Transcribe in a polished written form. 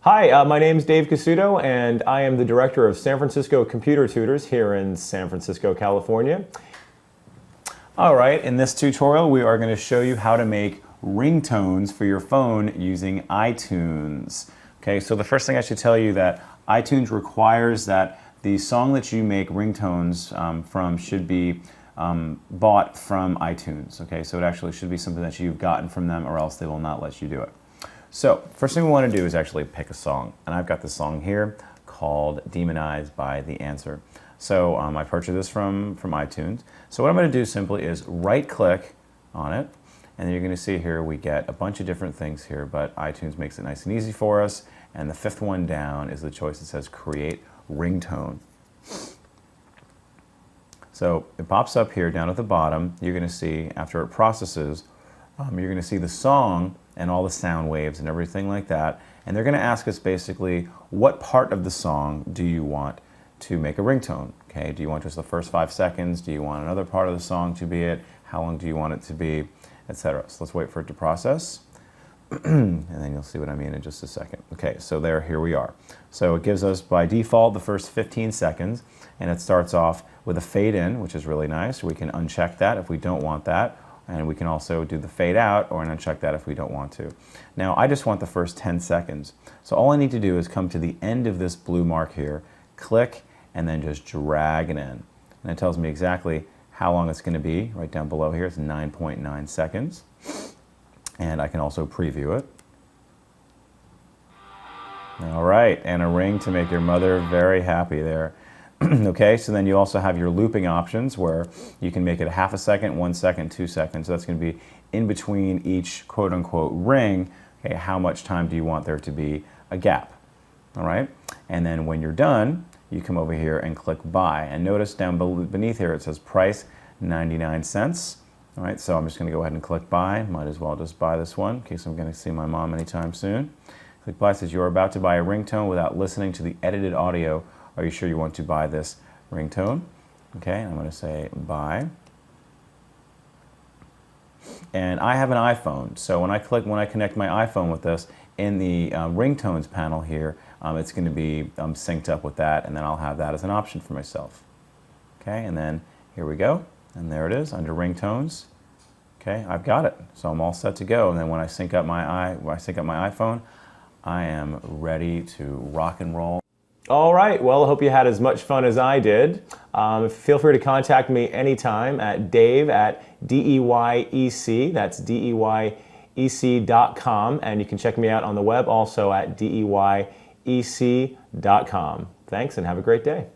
Hi, my name is Dave Casuto, and I am the director of San Francisco Computer Tutors here in San Francisco, California. All right, in this tutorial we are going to show you how to make ringtones for your phone using iTunes. Okay, so the first thing I should tell you that iTunes requires that the song that you make ringtones from should be bought from iTunes. Okay, so it actually should be something that you've gotten from them, or else they will not let you do it. So first thing we want to do is actually pick a song, and I've got this song here called Demonized by The Answer. So I purchased this from iTunes. So what I'm going to do simply is right click on it, and then you're going to see here we get a bunch of different things here, but iTunes makes it nice and easy for us, and the fifth one down is the choice that says create ringtone. So it pops up here down at the bottom. You're going to see after it processes, you're going to see the song and all the sound waves and everything like that, and they're going to ask us basically what part of the song do you want to make a ringtone. Okay, do you want just the first 5 seconds? Do you want another part of the song to be it? How long do you want it to be, etc. So let's wait for it to process and then you'll see what I mean in just a second. Okay, so here we are. So it gives us by default the first 15 seconds, and it starts off with a fade in, which is really nice. We can uncheck that if we don't want that, and we can also do the fade out or uncheck that if we don't want to. Now I just want the first 10 seconds. So all I need to do is come to the end of this blue mark here, click, and then just drag it in. And it tells me exactly how long it's going to be. Right down below here, it's 9.9 seconds. And I can also preview it. All right, and a ring to make your mother very happy there. Okay, so then you also have your looping options where you can make it a half a second, 1 second, 2 seconds. So that's going to be in between each quote-unquote ring. Okay, how much time do you want there to be a gap? All right, and then when you're done, you come over here and click buy. And notice down beneath here it says price 99 cents. All right, so I'm just going to go ahead and click buy. Might as well just buy this one in case I'm going to see my mom anytime soon. Click buy. Says you're about to buy a ringtone without listening to the edited audio. Are you sure you want to buy this ringtone? Okay, I'm going to say buy. And I have an iPhone, so when I connect my iPhone with this, in the ringtones panel here, it's going to be synced up with that, and then I'll have that as an option for myself. Okay, and then here we go, and there it is under ringtones. Okay, I've got it, so I'm all set to go. And then when I sync up my iPhone, I am ready to rock and roll. All right, well, I hope you had as much fun as I did. Feel free to contact me anytime at dave@DEYEC, that's DEYEC.com, and you can check me out on the web also at DEYEC.com. Thanks and have a great day.